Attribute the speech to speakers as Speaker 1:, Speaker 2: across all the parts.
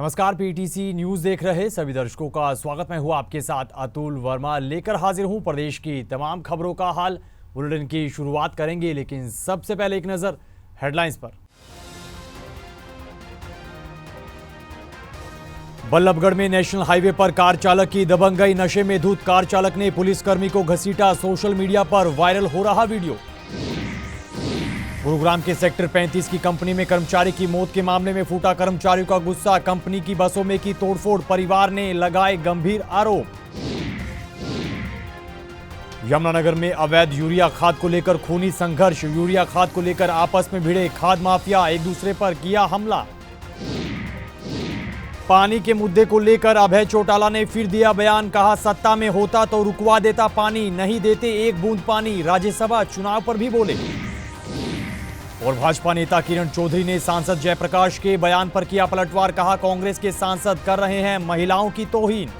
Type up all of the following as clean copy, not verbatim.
Speaker 1: नमस्कार, PTC news देख रहे सभी दर्शकों का स्वागत। मैं हूं आपके साथ अतुल वर्मा, लेकर हाजिर हूं प्रदेश की तमाम खबरों का हाल। बुलेटिन की शुरुआत करेंगे, लेकिन सबसे पहले एक नजर हेडलाइंस पर। बल्लभगढ़ में नेशनल हाईवे पर कार चालक की दबंगई, नशे में धुत कार चालक ने पुलिसकर्मी को घसीटा, सोशल मीडिया पर वायरल हो रहा वीडियो। गुरुग्राम के सेक्टर 35 की कंपनी में कर्मचारी की मौत के मामले में फूटा कर्मचारियों का गुस्सा, कंपनी की बसों में की तोड़फोड़, परिवार ने लगाए गंभीर आरोप। यमुनानगर में अवैध यूरिया खाद को लेकर खूनी संघर्ष, यूरिया खाद को लेकर आपस में भिड़े खाद माफिया, एक दूसरे पर किया हमला। पानी के मुद्दे को लेकर अभय चौटाला ने फिर दिया बयान, कहा सत्ता में होता तो रुकवा देता पानी, नहीं देते एक बूंद पानी। राज्यसभा चुनाव पर भी बोले। और भाजपा नेता किरण चौधरी ने सांसद जयप्रकाश के बयान पर किया पलटवार, कहा कांग्रेस के सांसद कर रहे हैं महिलाओं की तौहीन।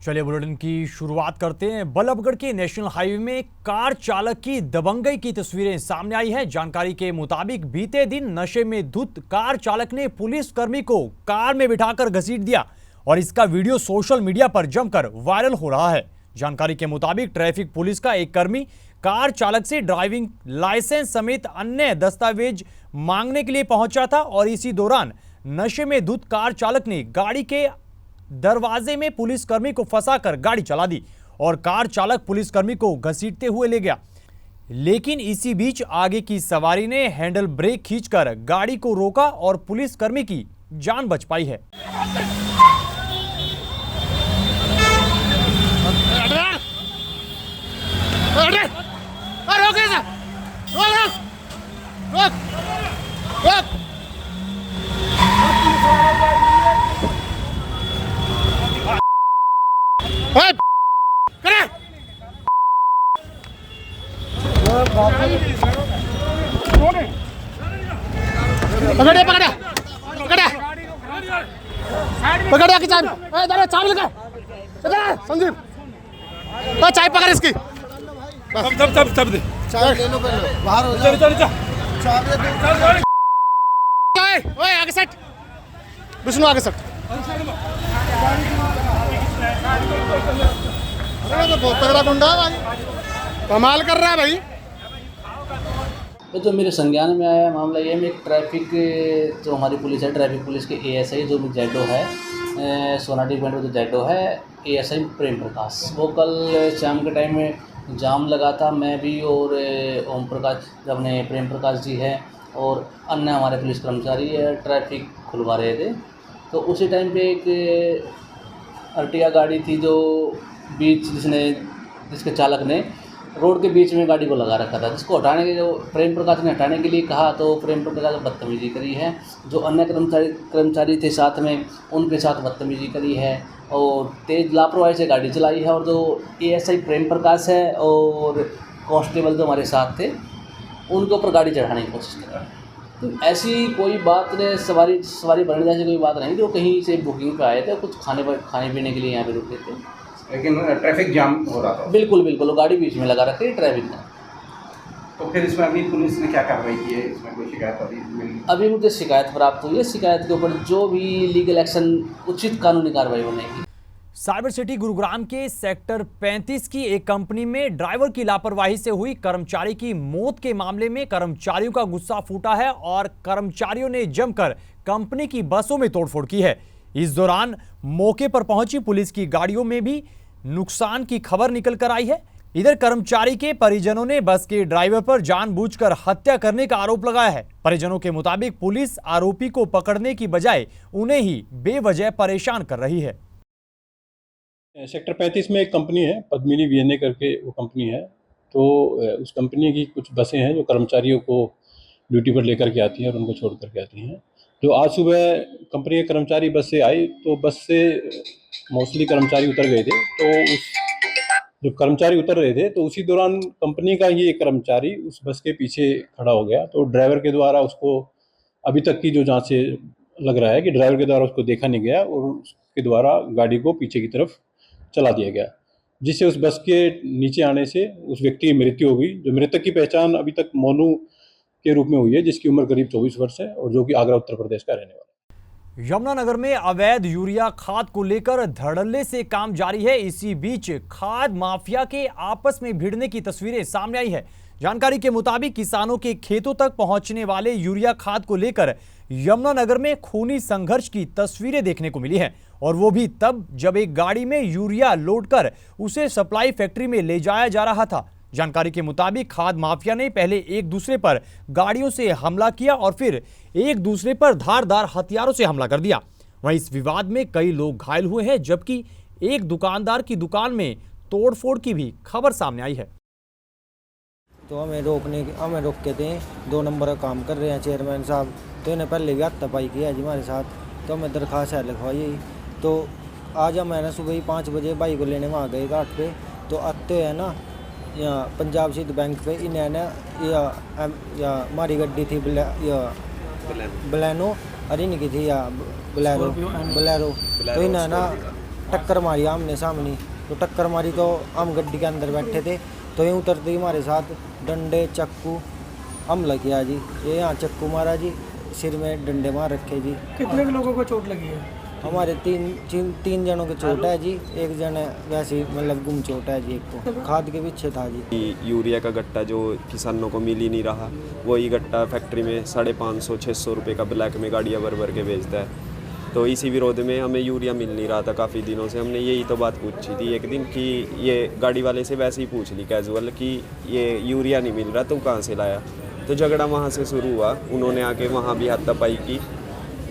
Speaker 1: चलिए बुलेटिन की शुरुआत करते हैं। बल्लभगढ़ के नेशनल हाईवे में कार चालक की दबंगई की तस्वीरें सामने आई है। जानकारी के मुताबिक बीते दिन नशे में धुत कार चालक ने पुलिसकर्मी को कार में बिठाकर घसीट दिया और इसका वीडियो सोशल मीडिया पर जमकर वायरल हो रहा है। जानकारी के मुताबिक ट्रैफिक पुलिस का एक कर्मी कार चालक से ड्राइविंग लाइसेंस समेत अन्य दस्तावेज मांगने के लिए पहुंचा था और इसी दौरान नशे में धुत कार चालक ने गाड़ी के दरवाजे में पुलिसकर्मी को फंसाकर गाड़ी चला दी और कार चालक पुलिसकर्मी को घसीटते हुए ले गया। लेकिन इसी बीच आगे की सवारी ने हैंडल ब्रेक खींचकर गाड़ी को रोका और पुलिसकर्मी की जान बच पाई है।
Speaker 2: पकड़ की चाय चाय लगा संदीप चाय पकड़ इसकी तब दे चाय ले लो बाहर हो चाय ओए आगे सेट विष्णु आगे सेट तो बहुत तगड़ा गुंडा है भाई, कमाल कर रहा है भाई।
Speaker 3: तो मेरे संज्ञान में आया मामला ये में ट्रैफिक जो हमारी पुलिस है, ट्रैफिक पुलिस के एएसआई जो भी जैडो है, सोनाटी बैंड जो जैडो है, एएसआई प्रेम प्रकाश, वो कल शाम के टाइम में जाम लगा था। मैं भी और ओम प्रकाश अपने प्रेम प्रकाश जी है और अन्य हमारे पुलिस कर्मचारी है ट्रैफिक खुलवा रहे थे। तो उसी टाइम पे एक अर्टिगा गाड़ी थी जो जिसके चालक ने रोड के बीच में गाड़ी को लगा रखा था, जिसको हटाने के जो प्रेम प्रकाश ने हटाने के लिए कहा तो प्रेम प्रकाश ने बदतमीजी करी है। जो अन्य कर्मचारी थे साथ में, उनके साथ बदतमीजी करी है और तेज़ लापरवाही से गाड़ी चलाई है। और जो एएसआई प्रेम प्रकाश है और कांस्टेबल जो हमारे साथ थे, उनके ऊपर गाड़ी चढ़ाने की कोशिश कर रहा है। तो ऐसी कोई बात ने सवारी भरने जैसी कोई बात नहीं, जो कहीं से बुकिंग पे आए थे, कुछ खाने पीने के लिए यहाँ पे रुके थे,
Speaker 4: लेकिन ट्रैफिक जाम हो रहा था।
Speaker 3: बिल्कुल वो गाड़ी बीच में लगा रखी ट्रैफिक जाम।
Speaker 4: तो फिर इसमें अभी पुलिस ने क्या कार्रवाई की है? इसमें कोई शिकायत
Speaker 3: अभी मुझे शिकायत प्राप्त हुई है। शिकायत के ऊपर जो भी लीगल एक्शन, उचित कानूनी कार्रवाई होने की।
Speaker 1: साइबर सिटी गुरुग्राम के सेक्टर 35 की एक कंपनी में ड्राइवर की लापरवाही से हुई कर्मचारी की मौत के मामले में कर्मचारियों का गुस्सा फूटा है और कर्मचारियों ने जमकर कंपनी की बसों में तोड़फोड़ की है। इस दौरान मौके पर पहुंची पुलिस की गाड़ियों में भी नुकसान की खबर निकल कर आई है। इधर कर्मचारी के परिजनों ने बस के ड्राइवर पर जानबूझकर हत्या करने का आरोप लगाया है। परिजनों के मुताबिक पुलिस आरोपी को पकड़ने की बजाय उन्हें ही बेवजह परेशान कर रही है।
Speaker 5: सेक्टर 35 में एक कंपनी है, पद्मिनी वीएनए करके वो कंपनी है। तो उस कंपनी की कुछ बसें हैं जो कर्मचारियों को ड्यूटी पर लेकर के आती हैं और उनको छोड़ करके आती हैं। तो आज सुबह कंपनी के कर्मचारी बस से आई, तो बस से मोस्टली कर्मचारी उतर गए थे। तो उस जो कर्मचारी उतर रहे थे, तो उसी दौरान कंपनी का ही एक कर्मचारी उस बस के पीछे खड़ा हो गया। तो ड्राइवर के द्वारा उसको, अभी तक की जो जांच से लग रहा है कि ड्राइवर के द्वारा उसको देखा नहीं गया और उसके द्वारा गाड़ी को पीछे की तरफ चला दिया गया, जिससे उस बस के नीचे आने से उस व्यक्ति की मृत्यु हो गई। जो मृतक की पहचान अभी तक मोनू के रूप में हुई है, जिसकी उम्र करीब 24 वर्ष है और जो कि आगरा उत्तर प्रदेश का रहने वाला है।
Speaker 1: यमुनानगर में अवैध यूरिया खाद को लेकर धड़ल्ले से काम जारी है। इसी बीच खाद माफिया के आपस में भिड़ने की तस्वीरें सामने आई है। जानकारी के मुताबिक किसानों के खेतों तक पहुंचने वाले यूरिया खाद को लेकर यमुनानगर में खूनी संघर्ष की तस्वीरें देखने को मिली हैं, और वो भी तब जब एक गाड़ी में यूरिया लोड कर उसे सप्लाई फैक्ट्री में ले जाया जा रहा था। जानकारी के मुताबिक खाद माफिया ने पहले एक दूसरे पर गाड़ियों से हमला किया और फिर एक दूसरे पर धारदार हथियारों से हमला कर दिया। वहीं इस विवाद में कई लोग घायल हुए हैं, जबकि एक दुकानदार की दुकान में तोड़फोड़ की भी खबर सामने आई है।
Speaker 6: तो हमें रोक के थे, 2 नंबर का काम कर रहे हैं चेयरमैन साहब, तो इन्हें पहले भी हाथापाई किया जी हमारे साथ, तो हमें दरख्वास्त है लिखवाई। तो आज मैंने सुबह ही 5 बजे भाई को लेने वहाँ गए घाट पे, तो आते है ना यहाँ पंजाब सिंध बैंक पे इन्हें ना या हमारी गड्डी थी बलैनो और इनकी थी या बलैरो, तो इन्हें ना टक्कर मारी आमने सामने। तो टक्कर मारी तो हम गड्डी के अंदर बैठे थे, तो ये उतरते ही हमारे साथ डंडे चाकू हमला किया जी। ये यहाँ चाकू मारा जी, सिर में डंडे मार रखे जी।
Speaker 7: कितने लोगों को चोट लगी है?
Speaker 6: हमारे तीन जनों की चोट है जी, एक जन वैसे मतलब गुम चोट है जी, एक को खाद के पीछे था जी।
Speaker 8: यूरिया का गट्टा जो किसानों को मिल ही नहीं रहा, वही गट्टा फैक्ट्री में 550-600 रुपये का ब्लैक में गाड़ियाँ भर के बेचता है। तो इसी विरोध में हमें यूरिया मिल नहीं रहा था काफ़ी दिनों से। हमने यही तो बात पूछी थी एक दिन कि ये गाड़ी वाले से वैसे ही पूछ ली कैजुअल कि ये यूरिया नहीं मिल रहा, तुम कहाँ से लाया? तो झगड़ा वहाँ से शुरू हुआ। उन्होंने आके वहाँ भी हाथापाई की,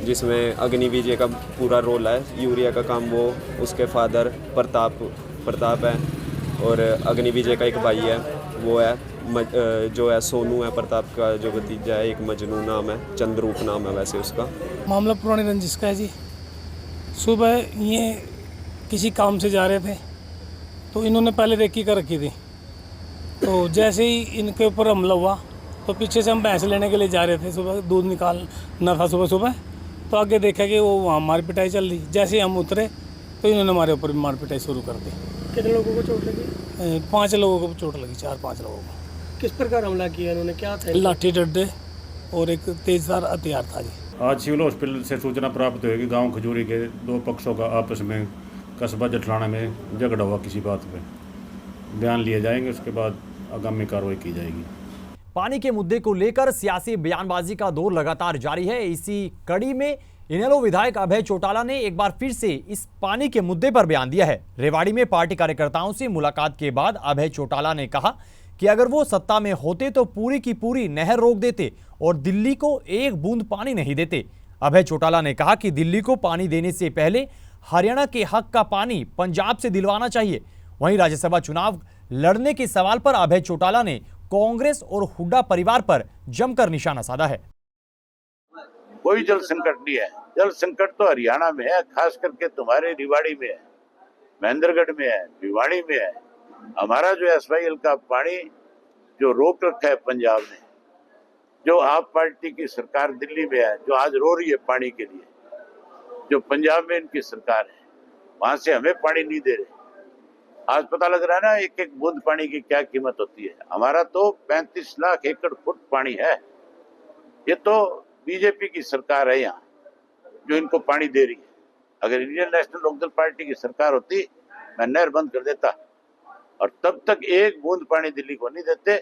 Speaker 8: जिसमें अग्नि विजय का पूरा रोल है। यूरिया का काम वो उसके फादर प्रताप है, और अग्नि विजय का एक भाई है, वो है जो है सोनू है प्रताप का जो भतीजा है, एक मजनू नाम है, चंद्रूप नाम है वैसे उसका।
Speaker 7: मामला पुरानी रंजिश का है जी। सुबह ये किसी काम से जा रहे थे, तो इन्होंने पहले रेकी कर रखी थी। तो जैसे ही इनके ऊपर हमला हुआ, तो पीछे से हम भैंस लेने के लिए जा रहे थे, सुबह दूध निकालना था सुबह। तो आगे देखा कि वो वहाँ मार पिटाई चल रही। जैसे ही हम उतरे तो इन्होंने हमारे ऊपर भी मार पिटाई शुरू कर दी। कितने लोगों को चोट लगी?
Speaker 6: 5 लोगों को चोट लगी, 4-5 लोगों को।
Speaker 7: किस प्रकार हमला किया इन्होंने, क्या था?
Speaker 6: लाठी डंडे और एक तेजधार हथियार था जी।
Speaker 9: आज सिविल हॉस्पिटल से सूचना प्राप्त हुई कि गांव खजूरी के 2 पक्षों का आपस में कस्बा जठलाना में झगड़ा हुआ किसी बात पे। बयान लिए जाएंगे, उसके बाद आगामी कार्रवाई की जाएगी।
Speaker 1: पानी के मुद्दे को लेकर सियासी बयानबाजी का दौर लगातार जारी है। इसी कड़ी में इनेलो विधायक अभय चौटाला ने एक बार फिर से इस पानी के मुद्दे पर बयान दिया है। रेवाड़ी में पार्टी कार्यकर्ताओं से मुलाकात के बाद अभय चौटाला ने कहा कि अगर वो सत्ता में होते तो पूरी की पूरी नहर रोक देते और दिल्ली को एक बूंद पानी नहीं देते। अभय चौटाला ने कहा कि दिल्ली को पानी देने से पहले हरियाणा के हक का पानी पंजाब से दिलवाना चाहिए। वहीं राज्यसभा चुनाव लड़ने के सवाल पर अभय चौटाला ने कांग्रेस और हुड्डा परिवार पर जमकर निशाना साधा है।
Speaker 10: कोई जल संकट नहीं है। जल संकट तो हरियाणा में है, खास करके तुम्हारे रेवाड़ी में है, महेंद्रगढ़ में है, भिवाड़ी में है। हमारा जो एसवाईएल का पानी जो रोक रखा है पंजाब ने, जो आप पार्टी की सरकार दिल्ली में है, जो आज रो रही है पानी के लिए, जो पंजाब में इनकी सरकार है, वहां से हमें पानी नहीं दे रहे। आज पता लग रहा है ना एक एक बूंद पानी की क्या कीमत होती है। हमारा तो 35 लाख एकड़ फुट पानी है। ये तो बीजेपी की सरकार है यहाँ जो इनको पानी दे रही है। अगर इंडियन नेशनल लोकदल पार्टी की सरकार होती, मैं नहर बंद कर देता, और तब तक एक बूंद पानी दिल्ली को नहीं देते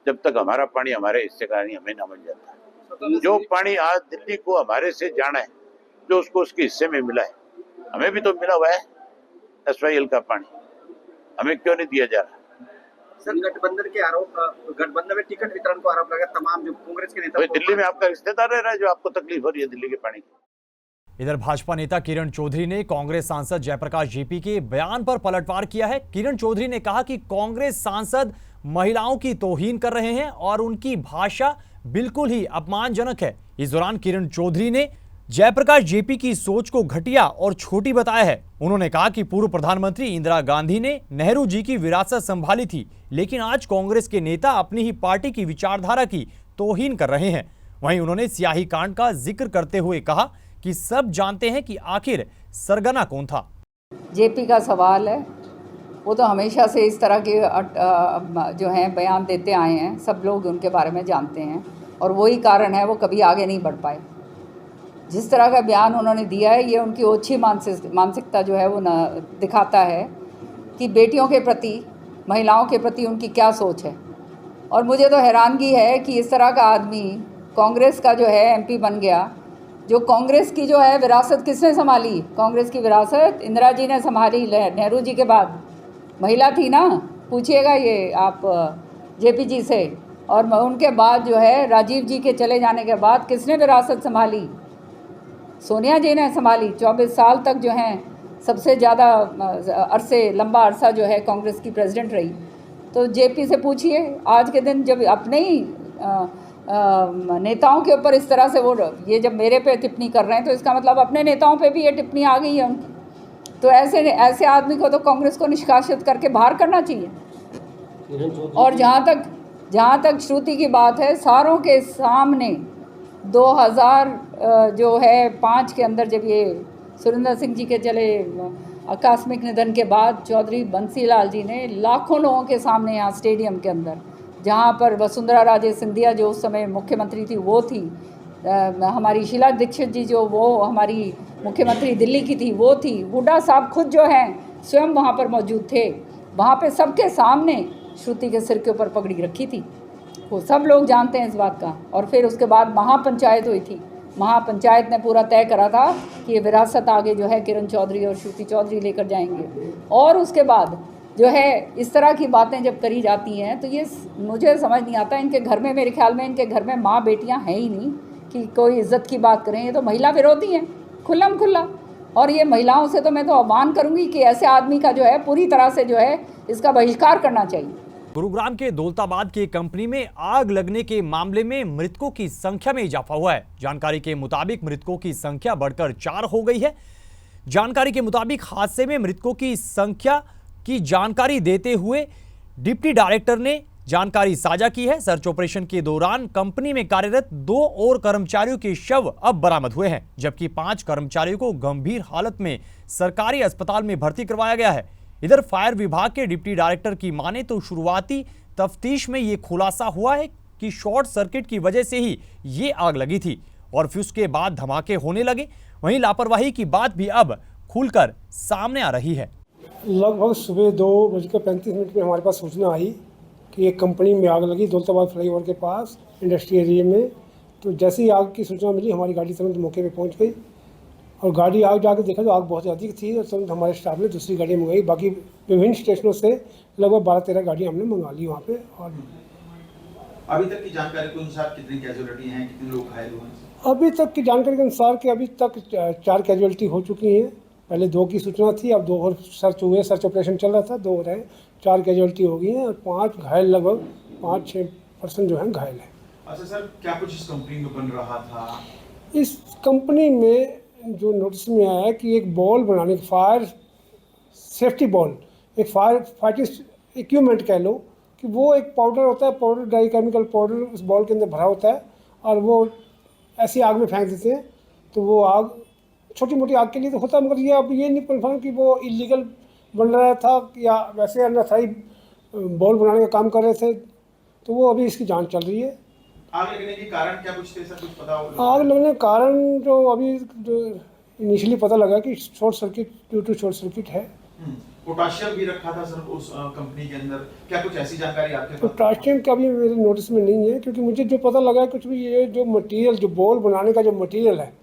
Speaker 10: जब तक हमारा पानी हमारे हिस्से का नहीं हमें ना मिल जाता। जो पानी आज दिल्ली को हमारे से जाना है, जो उसको उसके हिस्से में मिला है, हमें भी तो मिला हुआ है एसवाईएल का पानी, हमें क्यों नहीं दिया जा रहा?
Speaker 4: सर, गठबंधन के आरोप, गठबंधन में टिकट वितरण को आरोप लगा तमाम जो कांग्रेस के नेता।
Speaker 10: दिल्ली में आपका रिश्तेदार रह रहा है जो आपको तकलीफ हो रही है दिल्ली के पानी की।
Speaker 1: इधर भाजपा नेता किरण चौधरी ने कांग्रेस सांसद जयप्रकाश जेपी के बयान पर पलटवार किया है। किरण चौधरी ने कहा कि कांग्रेस सांसद महिलाओं की तौहीन कर रहे हैं और उनकी भाषा बिल्कुल ही अपमानजनक है। इस दौरान किरण चौधरी ने जयप्रकाश जेपी की सोच को घटिया और छोटी बताया है। उन्होंने कहा कि पूर्व प्रधानमंत्री इंदिरा गांधी ने नेहरू जी की विरासत संभाली थी, लेकिन आज कांग्रेस के नेता अपनी ही पार्टी की विचारधारा की तौहीन कर रहे हैं। वहीं उन्होंने स्याही कांड का जिक्र करते हुए कहा कि सब जानते हैं कि आखिर सरगना कौन था।
Speaker 11: जेपी का सवाल है वो तो हमेशा से इस तरह के जो हैं बयान देते आए हैं, सब लोग उनके बारे में जानते हैं और वही कारण है वो कभी आगे नहीं बढ़ पाए। जिस तरह का बयान उन्होंने दिया है ये उनकी ओछी मानसिकता जो है वो दिखाता है कि बेटियों के प्रति, महिलाओं के प्रति उनकी क्या सोच है। और मुझे तो हैरानगी है कि इस तरह का आदमी कांग्रेस का जो है एमपी बन गया। जो कांग्रेस की जो है विरासत किसने संभाली? कांग्रेस की विरासत इंदिरा जी ने संभाली, नेहरू जी के बाद महिला थी ना, पूछिएगा ये आप जेपी जी से। और उनके बाद जो है राजीव जी के चले जाने के बाद किसने विरासत संभाली? सोनिया जी ने संभाली। 24 साल तक जो हैं सबसे ज़्यादा लंबा अरसा जो है कांग्रेस की प्रेसिडेंट रही। तो जेपी से पूछिए, आज के दिन जब अपने ही नेताओं के ऊपर इस तरह से वो ये जब मेरे पे टिप्पणी कर रहे हैं तो इसका मतलब अपने नेताओं पे भी ये टिप्पणी आ गई है उनकी। तो ऐसे आदमी को तो कांग्रेस को निष्कासित करके बाहर करना चाहिए। और जहाँ तक श्रुति की बात है, सारों के सामने 2005 के अंदर जब ये सुरेंद्र सिंह जी के चले आकस्मिक निधन के बाद चौधरी बंसीलाल जी ने लाखों लोगों के सामने यहाँ स्टेडियम के अंदर, जहाँ पर वसुंधरा राजे सिंधिया जो उस समय मुख्यमंत्री थी वो थी, हमारी शीला दीक्षित जी जो वो हमारी मुख्यमंत्री दिल्ली की थी वो थी, हुड्डा साहब खुद जो हैं स्वयं वहाँ पर मौजूद थे। वहाँ पे सबके सामने श्रुति के सिर के ऊपर पगड़ी रखी थी, वो सब लोग जानते हैं इस बात का। और फिर उसके बाद महापंचायत हुई थी। महापंचायत ने पूरा तय करा था कि ये विरासत आगे जो है किरण चौधरी और श्रुति चौधरी लेकर जाएंगे। और उसके बाद जो है इस तरह की बातें जब करी जाती हैं तो ये मुझे समझ नहीं आता। इनके घर में, मेरे ख्याल में इनके घर में माँ बेटियाँ हैं ही नहीं कि कोई इज्जत की बात करें। ये तो महिला विरोधी हैं खुल्लम खुल्ला। और ये महिलाओं से तो मैं तो आह्वान करूँगी कि ऐसे आदमी का जो है पूरी तरह से जो है इसका बहिष्कार करना चाहिए।
Speaker 1: गुरुग्राम के दौलताबाद की कंपनी में आग लगने के मामले में मृतकों की संख्या में इजाफा हुआ है। जानकारी के मुताबिक मृतकों की संख्या बढ़कर 4 हो गई है। जानकारी के मुताबिक हादसे में मृतकों की संख्या की जानकारी देते हुए डिप्टी डायरेक्टर ने जानकारी साझा की है। सर्च ऑपरेशन के दौरान कंपनी में कार्यरत 2 और कर्मचारियों के शव अब बरामद हुए हैं, जबकि 5 कर्मचारियों को गंभीर हालत में सरकारी अस्पताल में भर्ती करवाया गया है। इधर फायर विभाग के डिप्टी डायरेक्टर की माने तो शुरुआती तफ्तीश में यह खुलासा हुआ है कि शॉर्ट सर्किट की वजह से ही ये आग लगी थी और फिर उसके बाद धमाके होने लगे। वहीं लापरवाही की बात भी अब खुलकर सामने आ रही है।
Speaker 12: लगभग सुबह 2:35 में हमारे पास सूचना आई कि एक कंपनी में आग लगी दौलताबाद फ्लाईओवर के पास इंडस्ट्री एरिया में। तो जैसे ही आग की सूचना मिली हमारी गाड़ी तुरंत मौके पे पहुंच गई और गाड़ी आग जाके देखा तो आग बहुत अधिक थी और तुरंत हमारे स्टाफ ने दूसरी गाड़ी मंगाई। बाकी विभिन्न स्टेशनों से लगभग 12-13 गाड़ियाँ हमने मंगा ली वहाँ पे। और
Speaker 13: अभी तक की जानकारी के अनुसार कितनी कैजुअलिटी हैं, कितने लोग घायल हुए?
Speaker 12: अभी तक की जानकारी के अनुसार कि अभी तक 4 कैजुअलिटी हो चुकी हैं। पहले 2 की सूचना थी, अब 2 और सर्च हुए, सर्च ऑपरेशन चल रहा था, 2 रहे, 4 कैजुअलिटी हो गई हैं और 5 घायल, लगभग 5-6 पर्सन जो हैं घायल हैं।
Speaker 13: अच्छा सर, क्या कुछ इस कंपनी में बन रहा था?
Speaker 12: इस कंपनी में जो नोटिस में आया है कि एक बॉल बनाने, फायर सेफ्टी बॉल, एक फाइटिंग इक्विपमेंट कह लो, कि वो एक पाउडर होता है, पाउडर ड्राई केमिकल पाउडर उस बॉल के अंदर भरा होता है और वो ऐसी आग में फेंक देते हैं। तो वो आग छोटी मोटी आग के लिए तो होता है, मगर ये अब ये नहीं कन्फर्म कि वो इलीगल बन रहा था या वैसे अनथॉराइज बॉल बनाने का काम कर रहे थे। तो वो अभी इसकी जांच चल रही है।
Speaker 13: आग लगने के कारण क्या कुछ थे सर, कुछ पता हो?
Speaker 12: आग लगने का कारण जो अभी जो इनिशियली पता लगा कि short circuit, due to short circuit है।
Speaker 13: पोटाशियम भी रखा था सर उस कंपनी के अंदर, क्या कुछ ऐसी जानकारी आपके पास?
Speaker 12: पोटाशियम का भी मेरे नोटिस में नहीं है, क्योंकि मुझे जो पता लगा कुछ भी, ये जो मटेरियल, जो बॉल बनाने का जो मटेरियल है,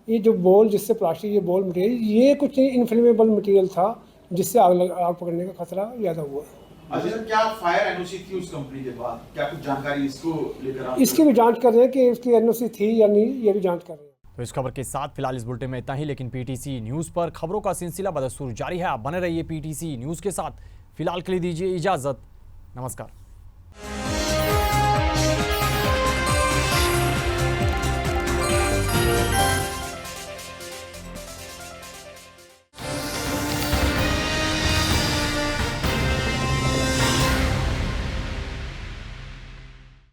Speaker 12: ये जो बॉल जिससे प्लास्टिक, ये बॉल मटेरियल, ये कुछ इनफ्लेमेबल मटेरियल था जिससे आग पकड़ने का खतरा ज़्यादा हुआ।
Speaker 13: अच्छा सर, क्या फायर एनओसी थी उस कंपनी के बाद? क्या कुछ जानकारी इसको लेकर?
Speaker 12: इसकी भी जांच कर रहे हैं कि उसकी एनओसी थी या नहीं, ये भी जांच कर रहे हैं।
Speaker 1: तो इस खबर के साथ फिलहाल इस बुलेटिन में इतना ही, लेकिन पीटीसी न्यूज पर खबरों का सिलसिला बदस्तूर जारी है। आप बने रहिए पीटीसी न्यूज के साथ। फिलहाल के लिए दीजिए इजाजत। नमस्कार।